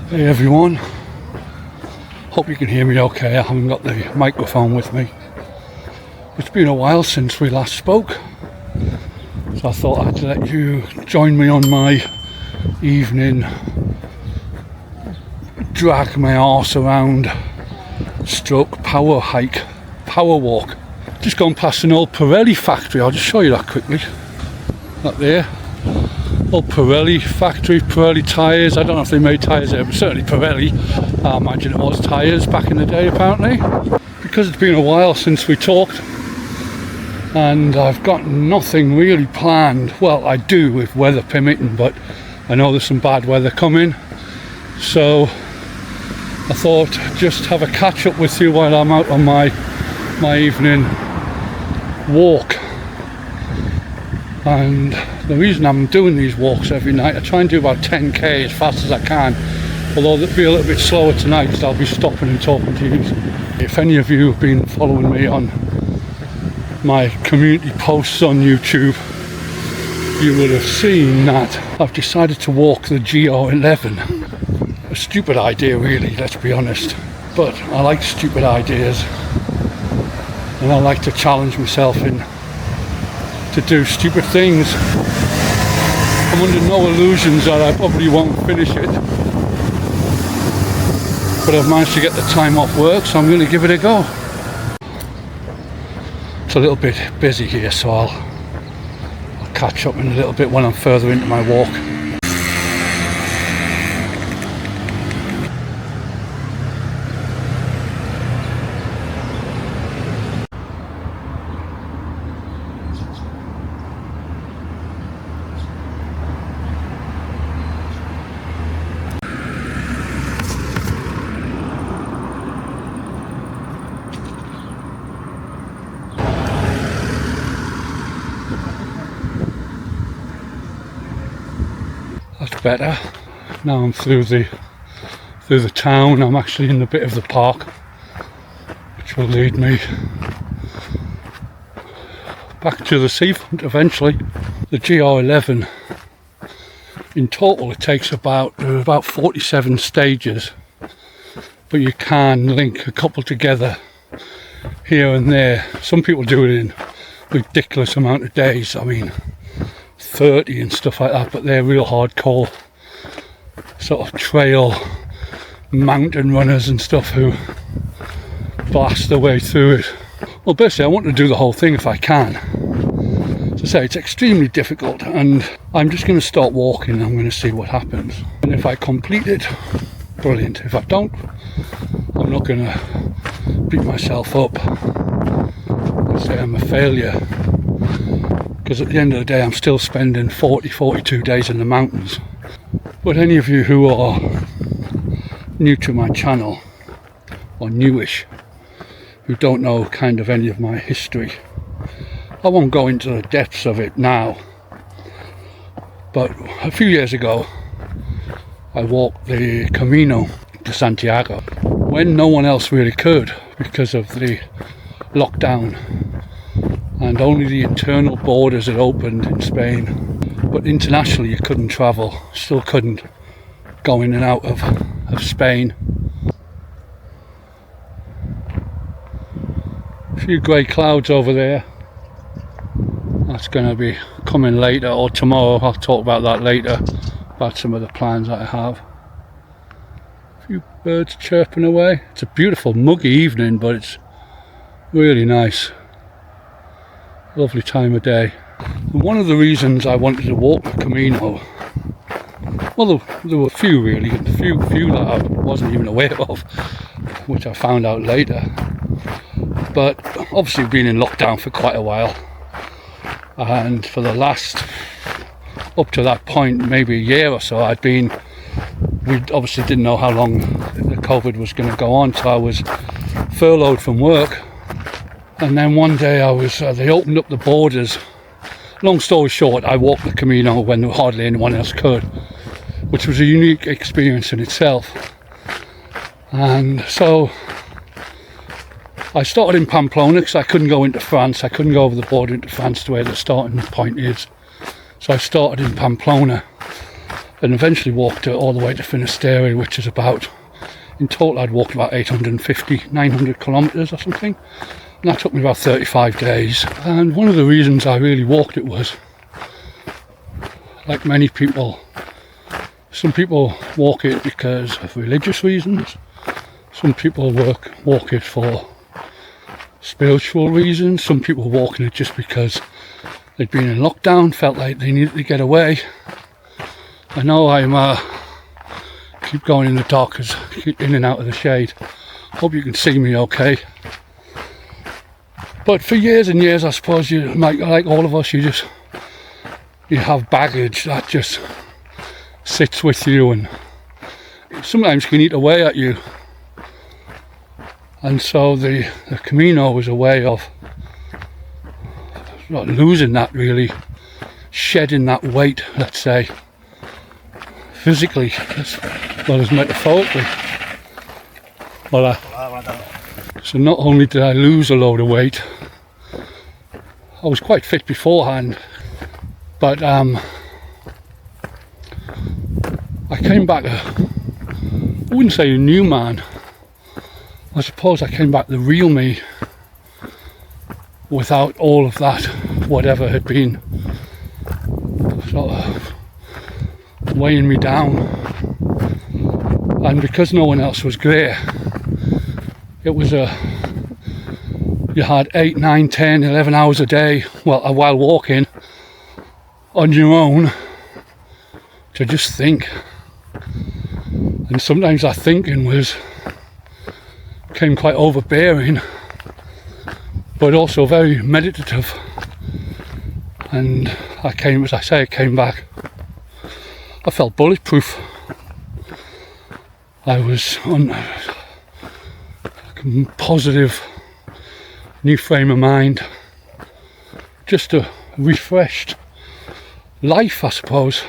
Hey everyone, hope you can hear me okay. I haven't got the microphone with me. It's been a while since we last spoke, so I thought I'd let you join me on my evening drag my arse around stroke power hike, power walk. Just gone past an old Pirelli factory. I'll just show you that quickly. That there, old Pirelli factory, Pirelli tyres. I don't know if they made tyres there, but certainly Pirelli. I imagine it was tyres back in the day apparently. Because it's been a while since we talked and I've got nothing really planned. Well, I do if weather permitting, but I know there's some bad weather coming. So I thought just have a catch up with you while I'm out on my evening walk. And the reason I'm doing these walks every night, I try and do about 10k as fast as I can, although it'll be a little bit slower tonight because I'll be stopping and talking to you. If any of you have been following me on my community posts on YouTube, you would have seen that I've decided to walk the GO11. A stupid idea really, let's be honest, but I like stupid ideas and I like to challenge myself to do stupid things. I'm under no illusions that I probably won't finish it, but I've managed to get the time off work, so I'm going to give it a go. It's a little bit busy here, so I'll catch up in a little bit when I'm further into my walk. That's better. Now I'm through the town. I'm actually in the bit of the park, which will lead me back to the seafront eventually. The GO11 in total it takes about 47 stages, but you can link a couple together here and there. Some people do it in ridiculous amount of days. I mean 30 and stuff like that, but they're real hardcore sort of trail mountain runners and stuff who blast their way through it. Well, basically I want to do the whole thing if I can. As I say, it's extremely difficult and I'm just going to start walking and I'm going to see what happens, and if I complete it, brilliant. If I don't, I'm not going to beat myself up and say I'm a failure, because at the end of the day I'm still spending 42 days in the mountains. But any of you who are new to my channel, or newish, who don't know kind of any of my history, I won't go into the depths of it now, but a few years ago I walked the Camino de Santiago when no one else really could because of the lockdown, and only the internal borders had opened in Spain, but internationally you couldn't travel, still couldn't go in and out of Spain. A few grey clouds over there, that's going to be coming later or tomorrow. I'll talk about that later, about some of the plans that I have. A few birds chirping away. It's a beautiful muggy evening, but it's really nice. Lovely time of day. And one of the reasons I wanted to walk the Camino, well, there were a few really, a few that I wasn't even aware of, which I found out later. But obviously we've been in lockdown for quite a while, and for the last, up to that point, maybe a year or so, we obviously didn't know how long the COVID was going to go on, so I was furloughed from work. And then one day they opened up the borders. Long story short, I walked the Camino when hardly anyone else could, which was a unique experience in itself. And so I started in Pamplona because I couldn't go into France. I couldn't go over the border into France to where the starting point is. So I started in Pamplona and eventually walked all the way to Finisterre, which is about, in total I'd walked about 850, 900 kilometres or something, and that took me about 35 days. And one of the reasons I really walked it was, like many people, some people walk it because of religious reasons, some people walk it for spiritual reasons, some people walking it just because they'd been in lockdown, felt like they needed to get away. I know I'm keep going in the dark, keep in and out of the shade. Hope you can see me okay. But for years and years, I suppose you, like all of us, you have baggage that just sits with you and sometimes can eat away at you. And so the Camino was a way of not losing that, really, shedding that weight, let's say, physically as well as metaphorically. So not only did I lose a load of weight, I was quite fit beforehand, but I came back I wouldn't say a new man. I suppose I came back the real me, without all of that, whatever had been sort of weighing me down. And because no one else was there, it was you had 8, 9, 10, 11 hours a day, while walking on your own, to just think. And sometimes that thinking became quite overbearing, but also very meditative. And I came back, I felt bulletproof. I was on a positive new frame of mind, just a refreshed life, I suppose.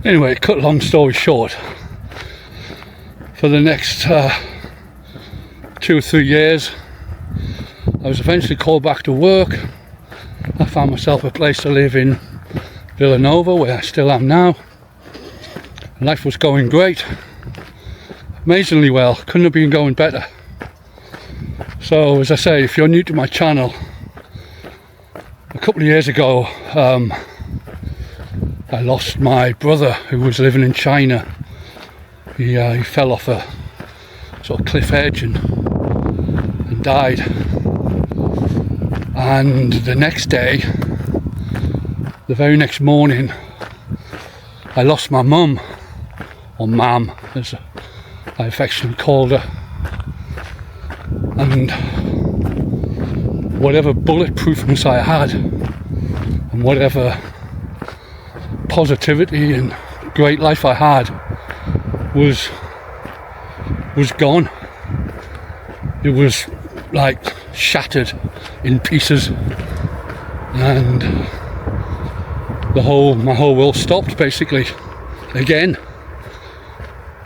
Anyway, cut a long story short, for the next 2 or 3 years, I was eventually called back to work. I found myself a place to live in Villanova, where I still am now. Life was going great, amazingly well, couldn't have been going better. So, as I say, if you're new to my channel, a couple of years ago, I lost my brother, who was living in China. He fell off a sort of cliff edge and died. And the next day, the very next morning, I lost my mum, or mam, as I affectionately called her. And whatever bulletproofness I had, and whatever positivity and great life I had, was gone. It was like shattered in pieces, and my whole world stopped basically again.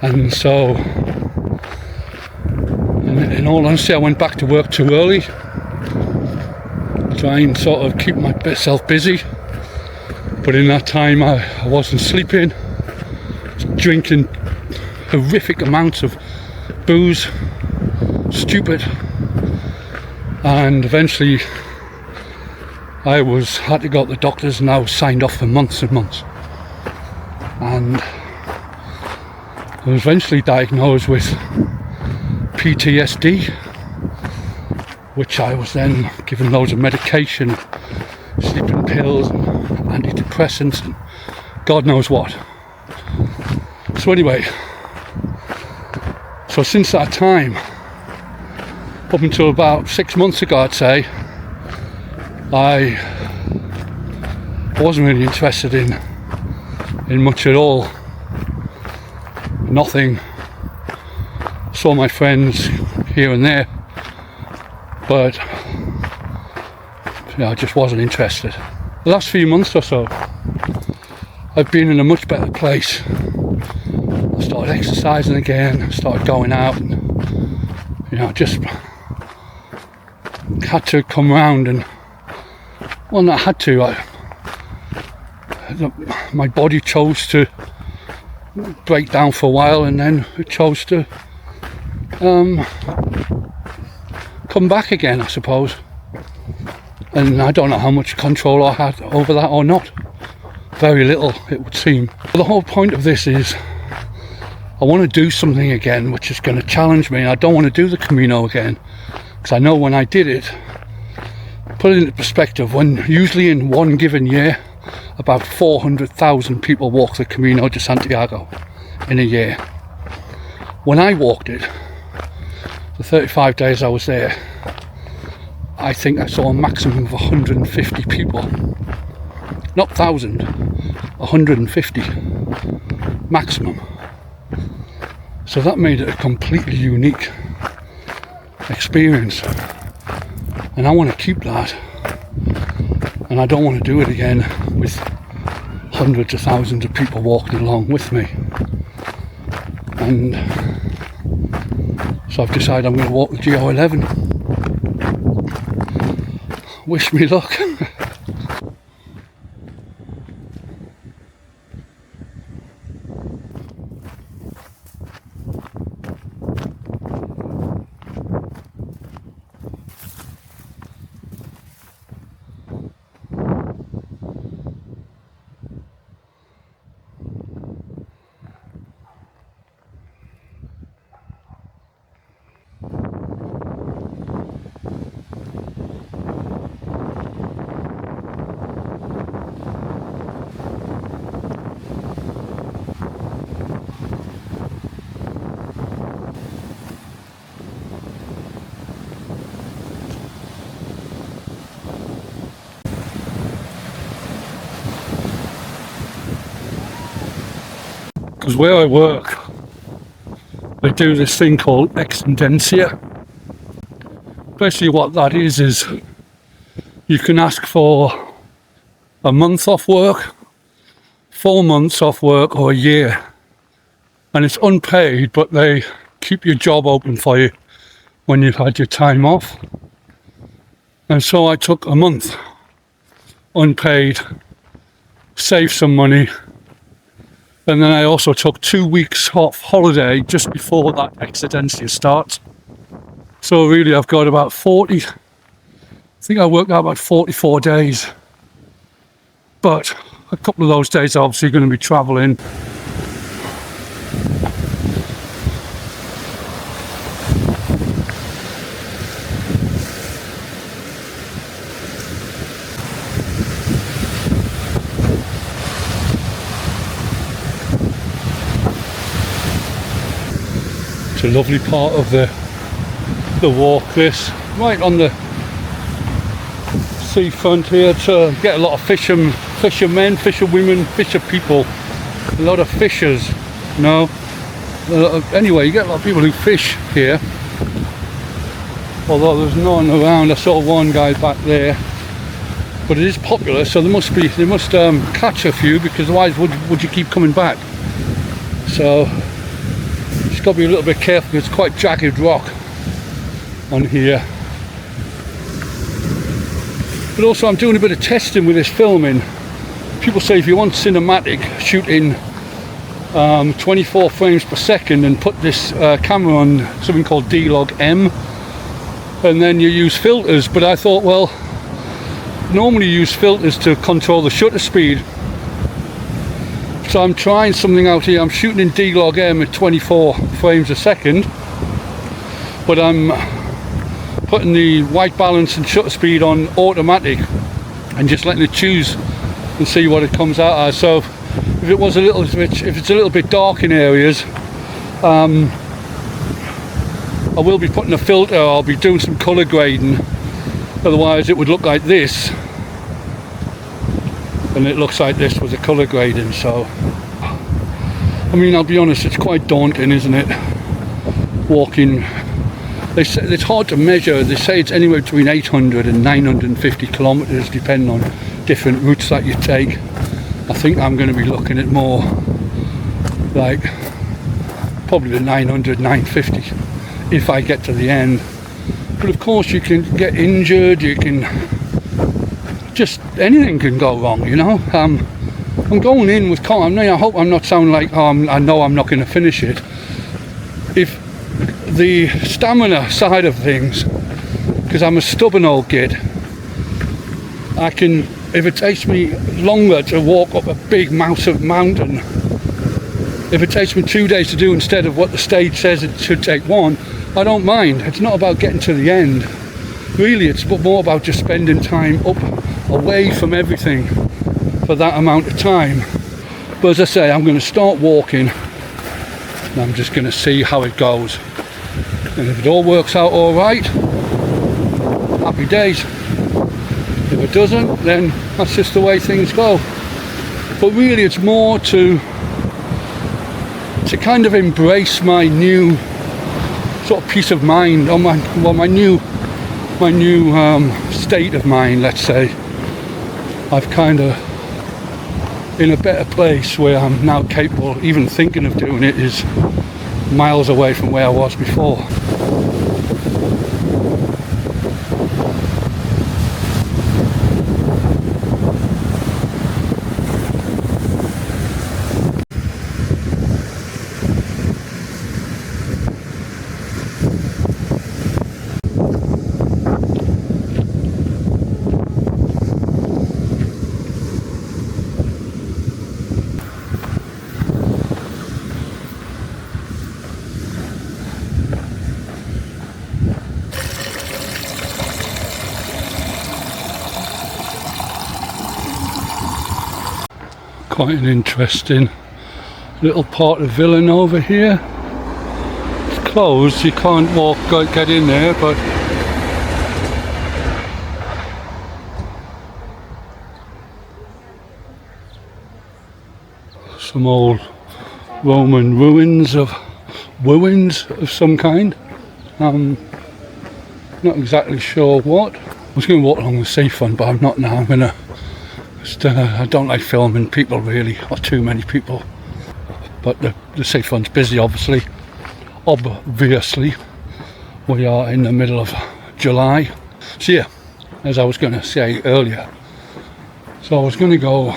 And so, in all honesty, I went back to work too early, try and sort of keep myself busy. But in that time I wasn't sleeping, drinking horrific amounts of booze, stupid, and eventually I had to go to the doctors, and I was signed off for months and months. And I was eventually diagnosed with PTSD, which I was then given loads of medication, sleeping pills and antidepressants and God knows what. So anyway, so since that time, up until about 6 months ago, I'd say, I wasn't really interested in much at all. Nothing. Saw my friends here and there, but I just wasn't interested. The last few months or so, I've been in a much better place. I started exercising again, started going out, and just had to come round, and well, not had to, my body chose to break down for a while, and then it chose to come back again, I suppose. And I don't know how much control I had over that or not. Very little, it would seem. But the whole point of this is I want to do something again which is going to challenge me. I don't want to do the Camino again, because I know when I did it, put it into perspective, when usually in one given year about 400,000 people walk the Camino de Santiago in a year. When I walked it, the 35 days I was there, I think I saw a maximum of 150 people. Not 1,000, 150 maximum. So that made it a completely unique experience, and I want to keep that, and I don't want to do it again with hundreds of thousands of people walking along with me. And so I've decided I'm going to walk the GO11. Wish me luck. Because where I work, they do this thing called excedencia. Basically what that is you can ask for a month off work, 4 months off work, or a year. And it's unpaid, but they keep your job open for you when you've had your time off. And so I took a month unpaid, saved some money, and then I also took 2 weeks off holiday just before that excedencia starts. So really I've got about 40, I think I worked out about 44 days. But a couple of those days are obviously going to be travelling. It's a lovely part of the walk, this, right on the seafront here. To get a lot of fishermen, fisherwomen, fisher people, a lot of fishers, you know. Anyway, you get a lot of people who fish here, although there's no one around. I saw one guy back there, but it is popular, so they must catch a few, because otherwise would you keep coming back? So just got to be a little bit careful, because it's quite jagged rock on here. But also I'm doing a bit of testing with this filming. People say if you want cinematic shooting 24 frames per second, and put this camera on something called D-Log-M, and then you use filters. But I thought, well, normally you use filters to control the shutter speed. So I'm trying something out here. I'm shooting in D-Log-M at 24 frames a second, but I'm putting the white balance and shutter speed on automatic and just letting it choose and see what it comes out as. So if it's a little bit dark in areas, I will be putting a filter. I'll be doing some color grading, otherwise it would look like this, and it looks like this with the color grading. So I mean, I'll be honest, it's quite daunting, isn't it, walking? They say it's hard to measure. They say it's anywhere between 800 and 950 kilometers, depending on different routes that you take. I think I'm going to be looking at more like probably the 900, 950 if I get to the end. But of course you can get injured, you can just, anything can go wrong, you know. I'm going in with I hope I'm not sounding like, I know I'm not going to finish it. If the stamina side of things, because I'm a stubborn old git, I can, if it takes me longer to walk up a big massive mountain, if it takes me 2 days to do instead of what the stage says it should take 1, I don't mind. It's not about getting to the end. Really, it's more about just spending time up, away from everything for that amount of time. But as I say, I'm going to start walking and I'm just going to see how it goes. And if it all works out all right, happy days. If it doesn't, then that's just the way things go. But really, it's more to kind of embrace my new sort of peace of mind, or my new state of mind, let's say. I've kind of in a better place where I'm now capable, even thinking of doing it is miles away from where I was before. Quite an interesting little part of Villanova here. It's closed, you can't get in there, but some old Roman ruins of some kind. Not exactly sure what. I was going to walk along the seafront, but I'm not now. I'm going to I don't like filming people really, or too many people. But the seafront's busy, obviously. We are in the middle of July. So yeah, as I was going to say earlier, so I was going to go,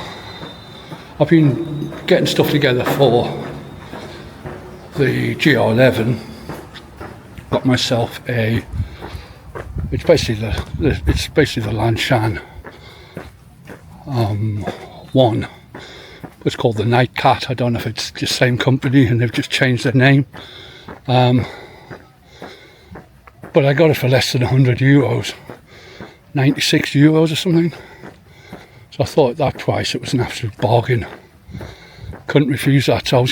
I've been getting stuff together for the GR11. Got myself it's basically the Lanshan 1. It's called the Night Cat. I don't know if it's the same company and they've just changed their name. But I got it for less than €100, 96 euros or something. So I thought at that price it was an absolute bargain. Couldn't refuse that. So I was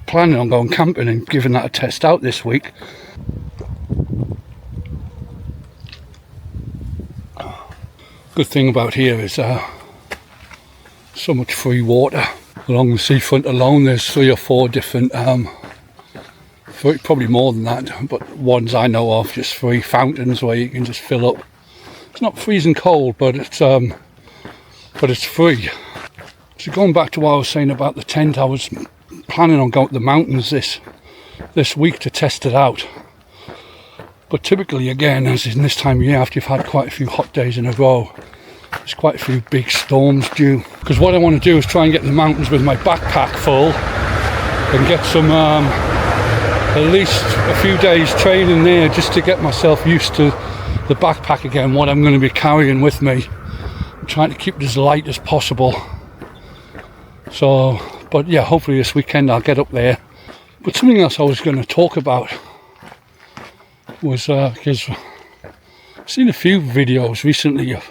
planning on going camping and giving that a test out this week. Good thing about here is so much free water. Along the seafront alone there's 3 or 4 different, probably more than that, but ones I know of, just free fountains where you can just fill up. It's not freezing cold, but it's free. So going back to what I was saying about the tent, I was planning on going to the mountains this week to test it out. But typically, again, as in this time of year, after you've had quite a few hot days in a row, there's quite a few big storms due. Because what I want to do is try and get in the mountains with my backpack full and get some, at least a few days training there just to get myself used to the backpack again, what I'm going to be carrying with me. I'm trying to keep it as light as possible. So, but yeah, hopefully this weekend I'll get up there. But something else I was going to talk about was because I've seen a few videos recently of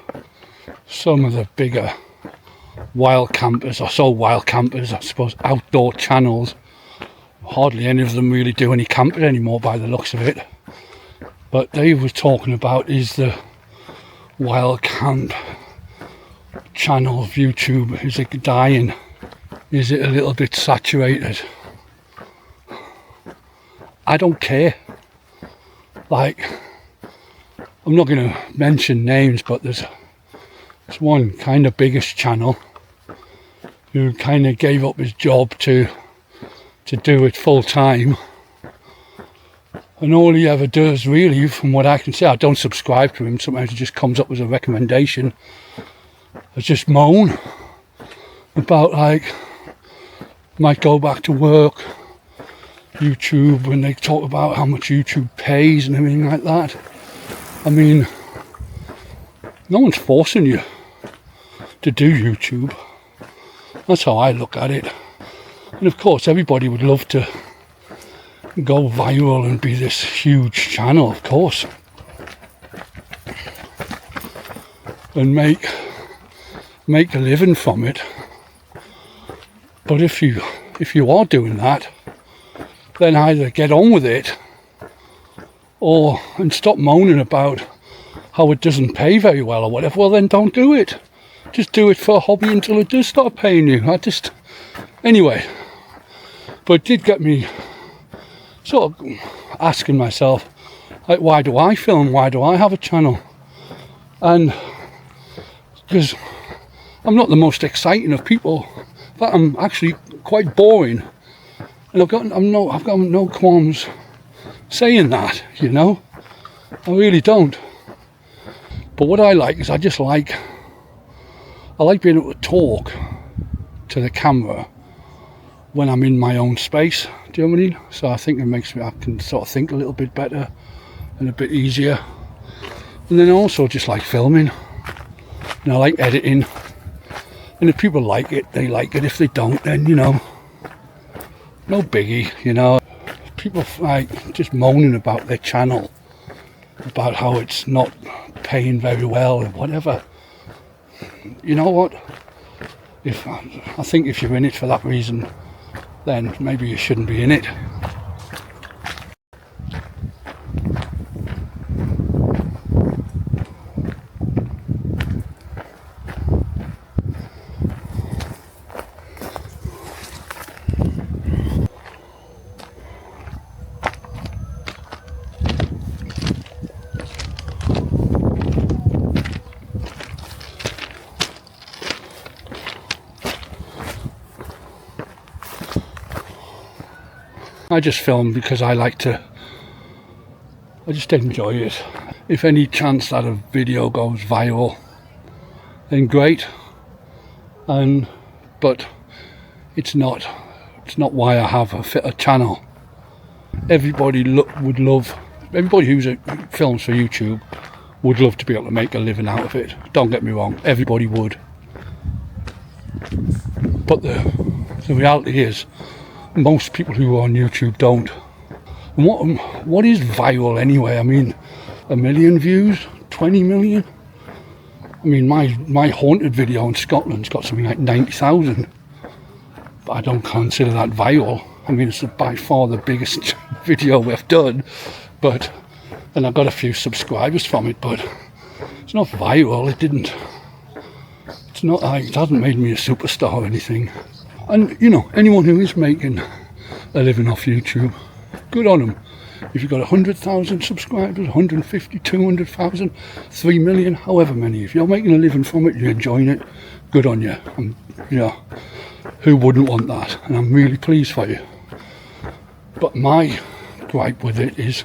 some of the bigger wild campers, I suppose, outdoor channels. Hardly any of them really do any camping anymore by the looks of it. But they were talking about, is the wild camp channel of YouTube, is it dying? Is it a little bit saturated? I don't care. Like, I'm not going to mention names, but there's one kind of biggest channel who kind of gave up his job to do it full time and all he ever does really, from what I can say, I don't subscribe to him, sometimes it just comes up as a recommendation, I just moan about, like, might go back to work, YouTube, when they talk about how much YouTube pays and everything like that. I mean, no one's forcing you to do YouTube. That's how I look at it. And of course everybody would love to go viral and be this huge channel, of course, and make a living from it. But if you are doing that, then either get on with it and stop moaning about how it doesn't pay very well or whatever. Well, then don't do it. Just do it for a hobby until it does start paying you. Anyway, but it did get me sort of asking myself, like, why do I film? Why do I have a channel? And because I'm not the most exciting of people. In fact, I'm actually quite boring. And I've got no qualms saying that, you know. I really don't. But what I like is I like being able to talk to the camera when I'm in my own space. Do you know what I mean? So I think I can sort of think a little bit better and a bit easier. And then I also just like filming, and I like editing. And if people like it, they like it. If they don't, then, you know, no biggie, you know. People like just moaning about their channel, about how it's not paying very well or whatever. You know what? I think if you're in it for that reason, then maybe you shouldn't be in it. I just film because I just enjoy it. If any chance that a video goes viral, then great. But it's not why I have a channel. Everybody who films for YouTube would love to be able to make a living out of it. Don't get me wrong, everybody would. But the reality is, most people who are on YouTube don't. And what is viral anyway? I mean, 1 million views, 20 million. I mean, my haunted video in Scotland's got something like 90,000. But I don't consider that viral. I mean, it's by far the biggest video we've done. And I got a few subscribers from it, but it's not viral. It's not like, it hasn't made me a superstar or anything. And, you know, anyone who is making a living off YouTube, good on them. If you've got 100,000 subscribers, 150, 200,000, 3 million, however many, if you're making a living from it, you're enjoying it, good on you. And, you know, who wouldn't want that? And I'm really pleased for you. But my gripe with it is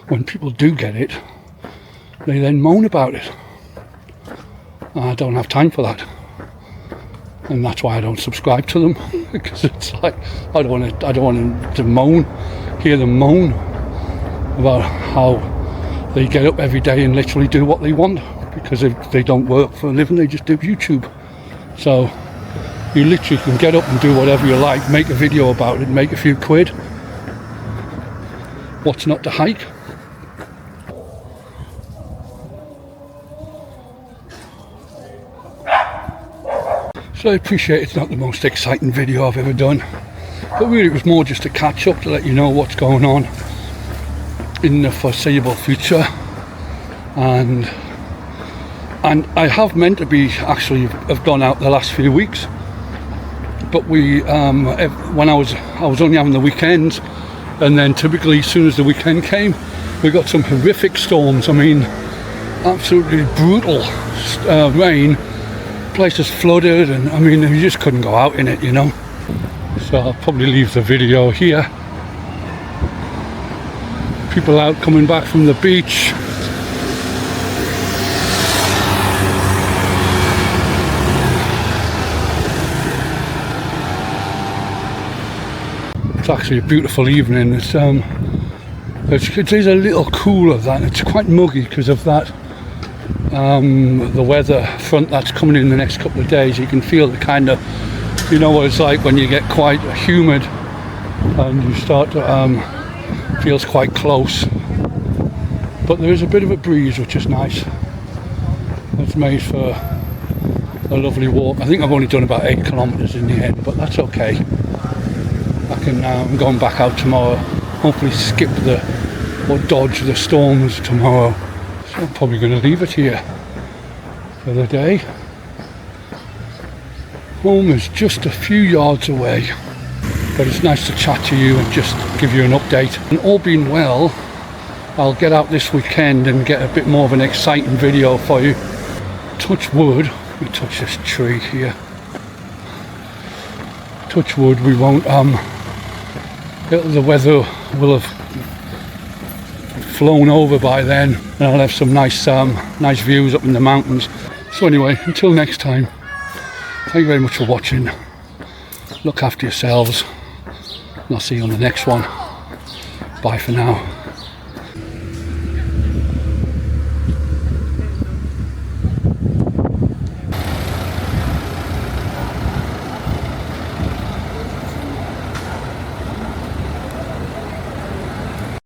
when people do get it, they then moan about it. I don't have time for that. And that's why I don't subscribe to them, because it's like I don't want to hear them moan about how they get up every day and literally do what they want, because if they don't work for a living, they just do YouTube. So you literally can get up and do whatever you like, make a video about it, make a few quid. What's not to hike? So I appreciate it's not the most exciting video I've ever done, but really it was more just to catch up, to let you know what's going on in the foreseeable future. And I have meant to be have gone out the last few weeks, but when I was only having the weekends, and then typically as soon as the weekend came, we got some horrific storms. I mean, absolutely brutal rain. Places flooded, and I mean, you just couldn't go out in it, you know. So I'll probably leave the video here. People out coming back from the beach. It's actually a beautiful evening. It is a little cooler than it's quite muggy because of that the weather front that's coming in the next couple of days. You can feel the kind of, you know what it's like when you get quite humid and you start to feels quite close, but there is a bit of a breeze which is nice. It's made for a lovely walk. I think I've only done about 8 kilometers in the end, but that's okay. I'm going back out tomorrow, hopefully skip or dodge the storms tomorrow. So I'm probably going to leave it here for the day. Home is just a few yards away, but it's nice to chat to you and just give you an update. And all being well, I'll get out this weekend and get a bit more of an exciting video for you. Touch wood, we touch this tree here. Touch wood, we won't the weather will have flown over by then, and I'll have some nice views up in the mountains. So anyway, until next time, thank you very much for watching. Look after yourselves, and I'll see you on the next one. Bye for now.